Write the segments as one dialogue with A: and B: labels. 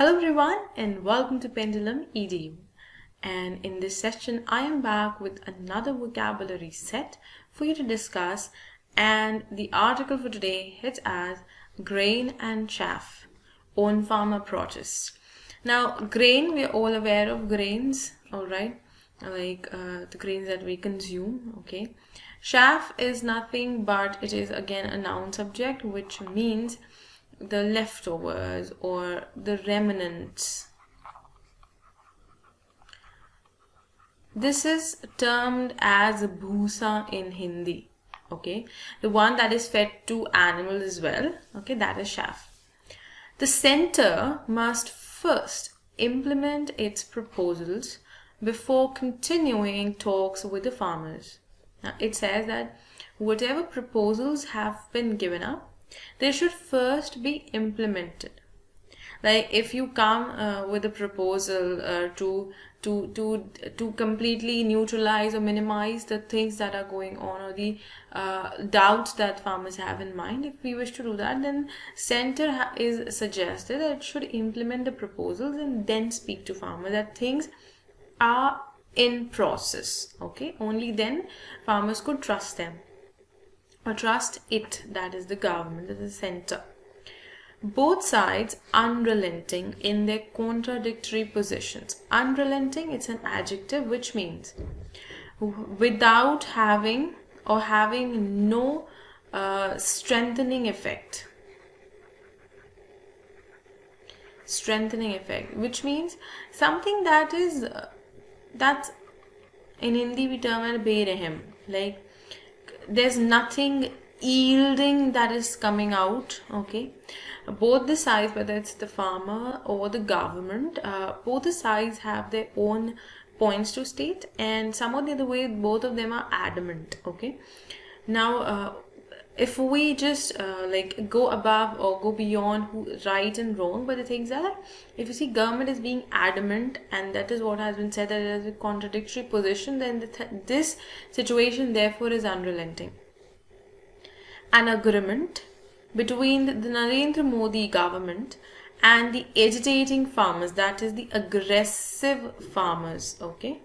A: Hello everyone and welcome to PendulumEdu. And in this session I am back with another vocabulary set for you to discuss, and the article for today hits as grain and chaff on farmer protest. Now grain, we are all aware of grains, alright, like the grains that we consume, okay. Chaff is nothing but it is again a noun subject, which means the leftovers or the remnants. This is termed as bhusa in Hindi, okay, the one that is fed to animals as well, okay, that is chaff. The center must first implement its proposals before continuing talks with the farmers. Now it says that whatever proposals have been given up, they should first be implemented. Like if you come with a proposal to completely neutralize or minimize the things that are going on, or the doubts that farmers have in mind, if we wish to do that, then center is suggested that it should implement the proposals and then speak to farmers that things are in process, okay. Only then farmers could trust them, or trust it, that is the government, that is the center. Both sides unrelenting in their contradictory positions. Unrelenting, it's an adjective which means without having or having no strengthening effect. Strengthening effect, which means something that is that's in Hindi we term it berahim, like there's nothing yielding that is coming out, okay. Both the sides, whether it's the farmer or the government, both the sides have their own points to state, and some of the other way both of them are adamant, okay. Now if we just like go above or go beyond who right and wrong, but the things are that if you see government is being adamant, and that is what has been said, that it has a contradictory position, then this situation therefore is unrelenting. An agreement between the Narendra Modi government and the agitating farmers, that is the aggressive farmers, okay,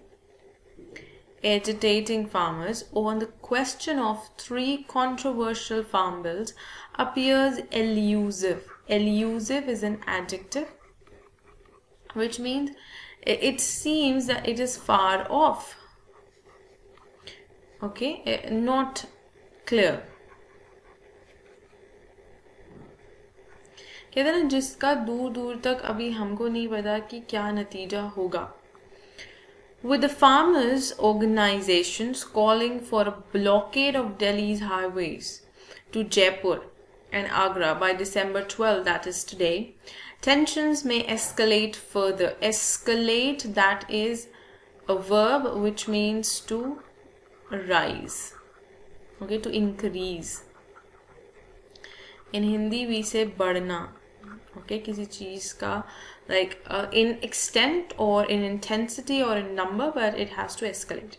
A: agitating farmers, on the question of 3 controversial farm bills appears elusive. Elusive is an adjective which means it seems that it is far off, okay, not clear. कहते हैं जिसका दूर दूर तक अभी हमको नहीं पता कि क्या नतीजा होगा. With the farmers' organizations calling for a blockade of Delhi's highways to Jaipur and Agra by December 12, that is today, tensions may escalate further. Escalate, that is a verb which means to rise, okay, to increase. In Hindi we say बढ़ना, okay, किसी चीज का like in extent or in intensity or in number, but it has to escalate.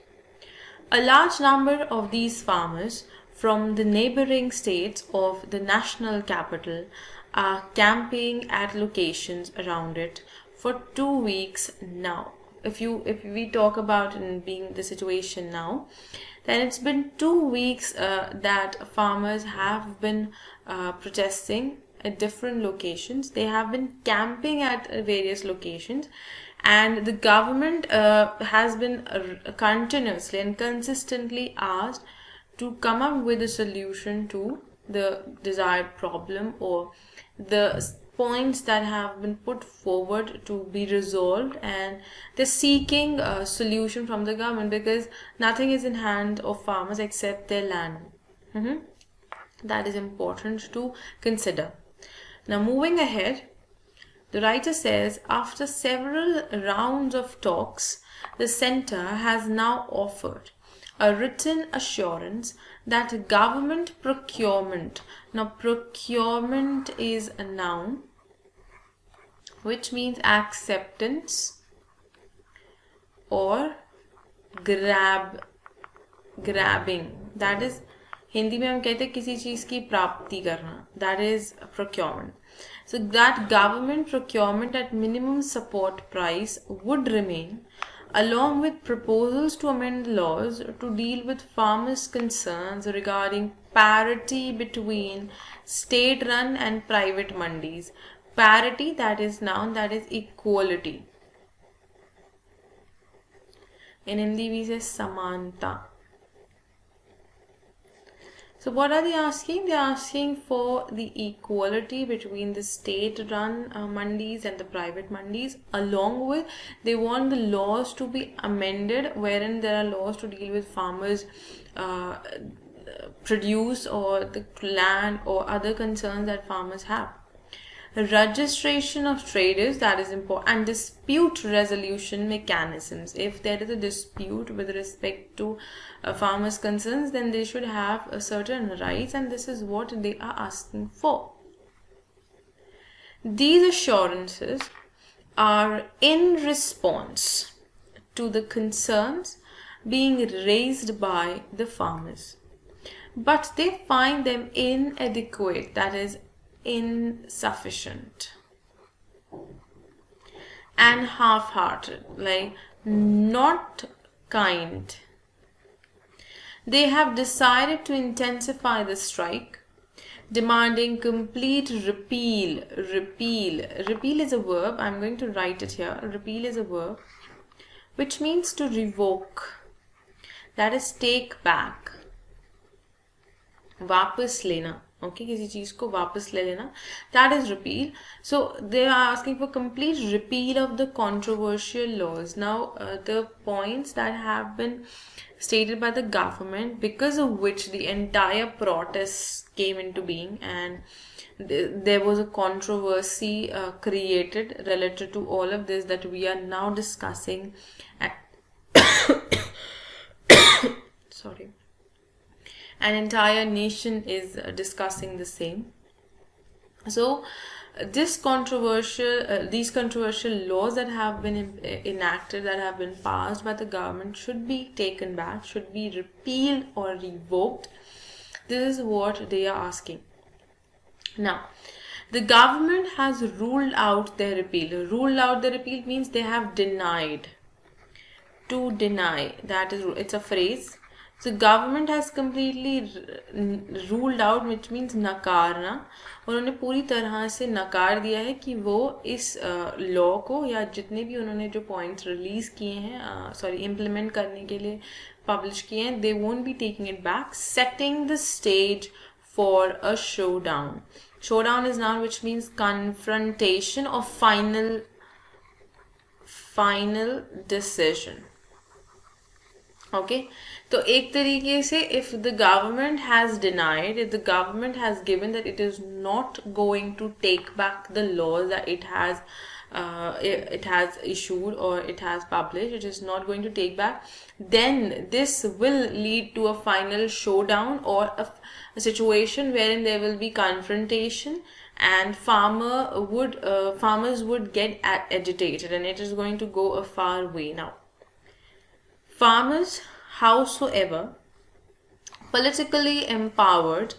A: A large number of these farmers from the neighboring states of the national capital are camping at locations around it for 2 weeks now. If we talk about in being the situation now, then it's been 2 weeks that farmers have been protesting at different locations. They have been camping at various locations, and the government has been continuously and consistently asked to come up with a solution to the desired problem, or the points that have been put forward to be resolved, and they're seeking a solution from the government because nothing is in hand of farmers except their land. That is important to consider. Now moving ahead, the writer says, after several rounds of talks, the center has now offered a written assurance that government procurement, now procurement is a noun which means acceptance or grabbing, that is Hindi में हम कहते हैं किसी चीज की प्राप्ति करना, that is procurement. So that government procurement at minimum support price would remain, along with proposals to amend laws to deal with farmers' concerns regarding parity between state-run and private mandis. Parity, that is noun, that is equality. In Hindi we say samanta. So what are they asking? They are asking for the equality between the state-run mandis and the private mandis. Along with, they want the laws to be amended, wherein there are laws to deal with farmers' produce or the land or other concerns that farmers have. Registration of traders, that is important, and dispute resolution mechanisms. If there is a dispute with respect to farmers' concerns, then they should have certain rights, and this is what they are asking for. These assurances are in response to the concerns being raised by the farmers, but they find them inadequate, that is insufficient and half-hearted, like not kind. They have decided to intensify the strike, demanding complete repeal. Repeal is a verb. I'm going to write it here. Repeal is a verb which means to revoke, that is take back, वापस लेना. Okay, किसी चीज को वापस ले लेना, that is repeal. So they are asking for complete repeal of the controversial laws. Now the points that have been stated by the government, because of which the entire protest came into being, and there was a controversy created related to all of this that we are now discussing. Sorry. An entire nation is discussing the same. So these controversial laws that have been enacted, that have been passed by the government, should be taken back, should be repealed or revoked. This is what they are asking. Now, the government has ruled out their repeal. Ruled out the repeal means they have denied. To deny, that is, it's a phrase. So government has completely ruled out, which means नकारना. उन्होंने पूरी तरह से नकार दिया है कि वो इस लॉ को या जितने भी उन्होंने जो पॉइंट्स रिलीज किए हैं, इम्प्लीमेंट करने के लिए पब्लिश किए हैं, they won't be taking it back, setting the stage for a showdown. Showdown is noun which means confrontation or final decision. Okay, so एक तरीके से if the government has denied, if the government has given that it is not going to take back the laws that it has issued or it has published, it is not going to take back, then this will lead to a final showdown or a situation wherein there will be confrontation, and farmers would get agitated, and it is going to go a far way. Now, farmers, howsoever politically empowered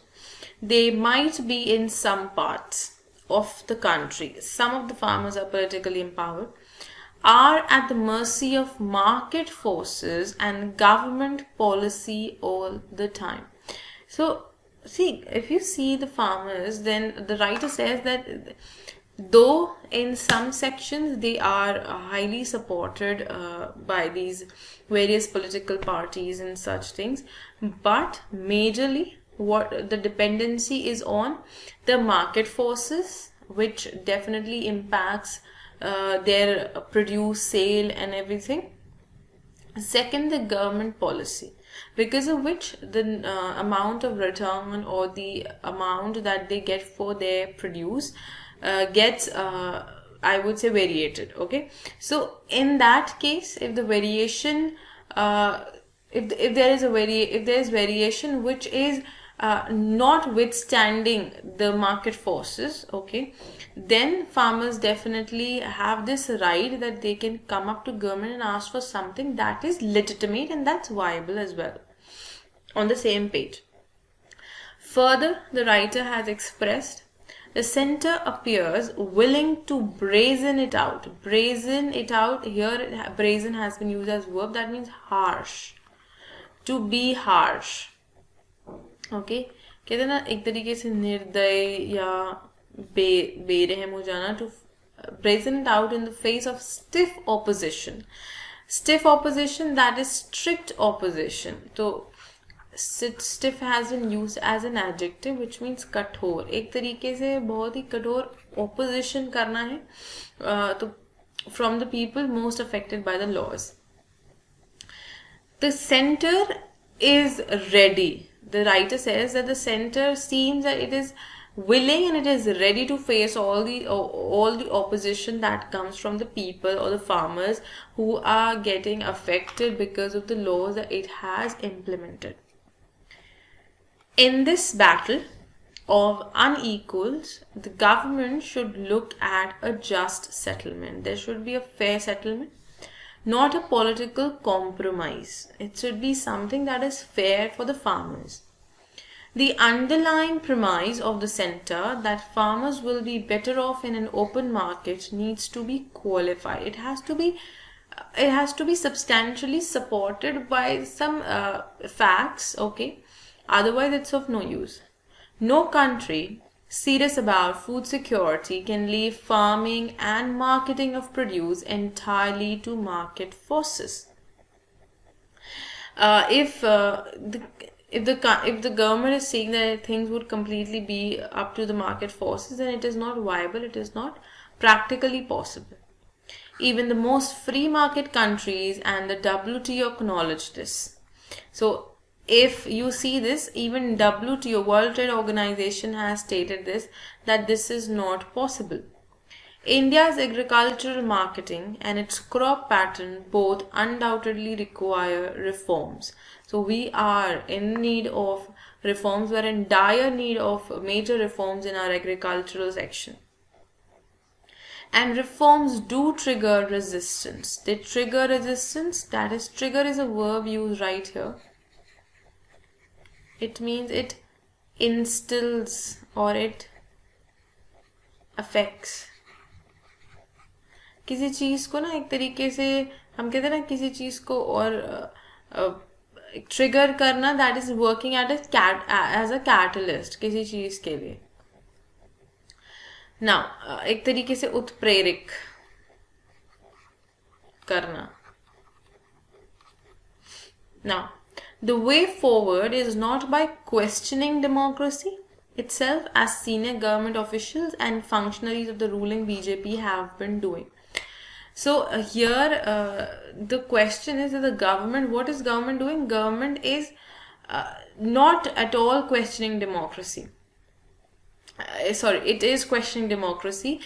A: they might be in some parts of the country, some of the farmers are politically empowered, are at the mercy of market forces and government policy all the time. So, see, if you see the farmers, then the writer says that though in some sections they are highly supported by these various political parties and such things, but majorly what the dependency is on the market forces, which definitely impacts their produce, sale and everything. Second, the government policy, because of which the amount of return or the amount that they get for their produce gets I would say variated. Okay, so in that case, if the variation if there is variation which is notwithstanding the market forces, okay, then farmers definitely have this right that they can come up to government and ask for something that is legitimate and that's viable as well. On the same page, further, the writer has expressed The center appears willing to brazen it out. Brazen it out, here brazen has been used as verb, that means harsh. To be harsh. Okay, कहते हैं ना एक तरीके से निर्दय या बेरहम हो जाना. To brazen it out in the face of stiff opposition. Stiff opposition, that is strict opposition. So stiff has been used as an adjective which means कठोर. एक तरीके से बहुत ही कठोर opposition करना है तो from the people most affected by the laws. The center is ready. The writer says that the center seems that it is willing and it is ready to face all the opposition that comes from the people or the farmers who are getting affected because of the laws that it has implemented. In this battle of unequals, the government should look at a just settlement. There should be a fair settlement, not a political compromise. It should be something that is fair for the farmers. The underlying premise of the center that farmers will be better off in an open market needs to be qualified. It has to be substantially supported by some facts, okay? Otherwise, it's of no use. No country serious about food security can leave farming and marketing of produce entirely to market forces. If the government is saying that things would completely be up to the market forces, then it is not viable, it is not practically possible. Even the most free market countries and the WTO acknowledge this. So if you see this, even WTO, World Trade Organization, has stated this, that this is not possible. India's agricultural marketing and its crop pattern both undoubtedly require reforms. So we are in need of reforms. We are in dire need of major reforms in our agricultural section. And reforms do trigger resistance. They trigger resistance. That is, trigger is a verb used right here. It means it instills or it affects. किसी चीज़ को ना एक तरीके से हम कहते हैं ना किसी चीज़ को और ट्रिगर करना, that is working as a catalyst किसी चीज़ के लिए. Now एक तरीके से उत्प्रेरक करना. Now the way forward is not by questioning democracy itself, as senior government officials and functionaries of the ruling BJP have been doing. So here the question is that the government, what is government doing? Government is not at all questioning democracy. It is questioning democracy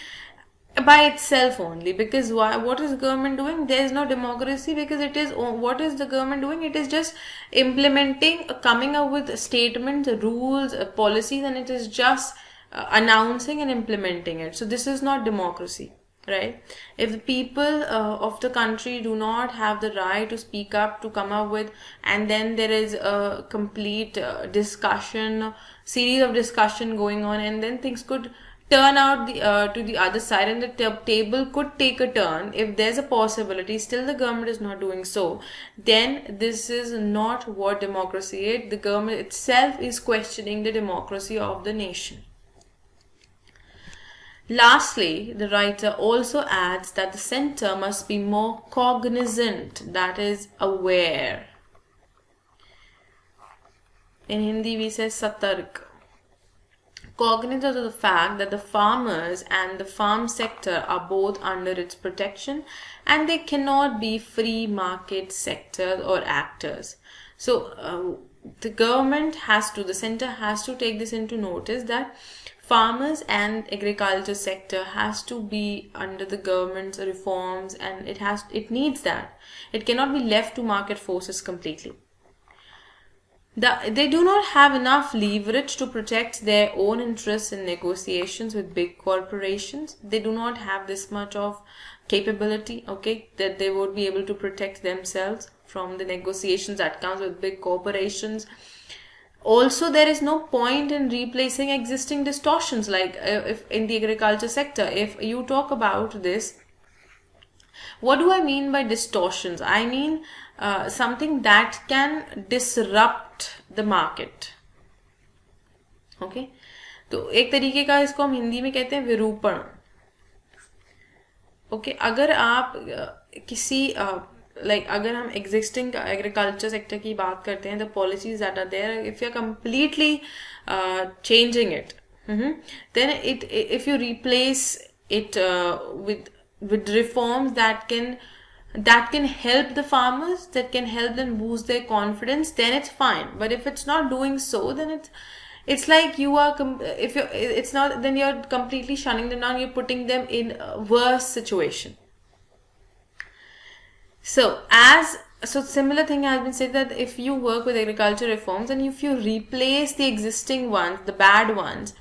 A: by itself only, because what is government doing? There is no democracy, because it is, what is the government doing? It is just implementing, coming up with statements, rules, policies, and it is just announcing and implementing it. So this is not democracy, right? If the people of the country do not have the right to speak up, to come up with, and then there is a complete series of discussion going on, and then things could turn out to the other side, and the table could take a turn. If there's a possibility, still the government is not doing so, then this is not what democracy is. The government itself is questioning the democracy of the nation. Lastly, the writer also adds that the center must be more cognizant, that is, aware. In Hindi we say satark. Cognizant of the fact that the farmers and the farm sector are both under its protection, and they cannot be free market sectors or actors. So the center has to take this into notice, that farmers and agriculture sector has to be under the government's reforms, and it needs that. It cannot be left to market forces completely. They do not have enough leverage to protect their own interests in negotiations with big corporations. They do not have this much of capability, okay, that they would be able to protect themselves from the negotiations that comes with big corporations. Also, there is no point in replacing existing distortions, like if in the agriculture sector, if you talk about this, what do I mean by distortions? I mean something that can disrupt the market. Okay, तो एक तरीके का इसको हम हिंदी में कहते हैं विरूपण. ओके, अगर आप किसी like अगर हम existing agriculture sector की बात करते हैं, the policies that are there, if you're completely changing it, then if you replace it with reforms that can help the farmers, that can help them boost their confidence, then it's fine. But if it's not doing so, then it's like you are it's not, then you're completely shunning them down, you're putting them in a worse situation. So similar thing has been said, that if you work with agriculture reforms and if you replace the existing ones, the bad ones,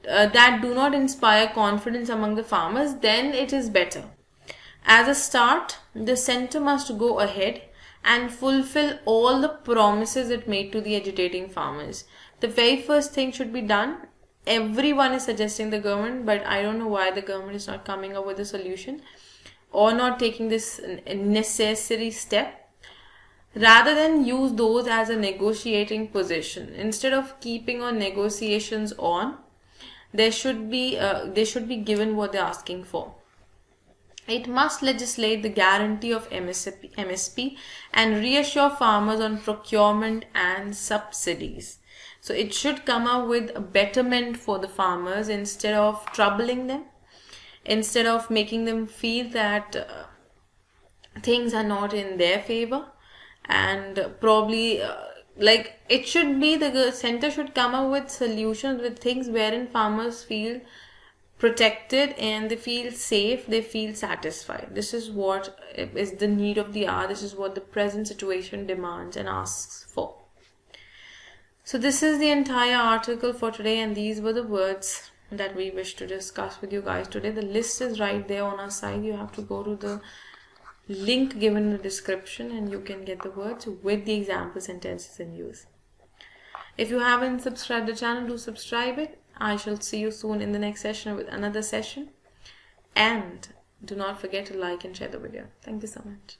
A: that do not inspire confidence among the farmers, then it is better. As a start, the center must go ahead and fulfill all the promises it made to the agitating farmers. The very first thing should be done. Everyone is suggesting the government, but I don't know why the government is not coming up with a solution or not taking this necessary step. Rather than use those as a negotiating position, instead of keeping on negotiations on, they should be given what they're asking for. It must legislate the guarantee of MSP and reassure farmers on procurement and subsidies. So it should come up with a betterment for the farmers instead of troubling them, instead of making them feel that things are not in their favor, and probably like it should be, the center should come up with solutions, with things wherein farmers feel protected and they feel safe, they feel satisfied. This is what is the need of the hour. This is what the present situation demands and asks for. So this is the entire article for today, and these were the words that we wish to discuss with you guys today. The list is right there on our side. You have to go to the link given in the description and you can get the words with the example sentences in use. If you haven't subscribed the channel, do subscribe it. I shall see you soon in the next session with another session. And do not forget to like and share the video. Thank you so much.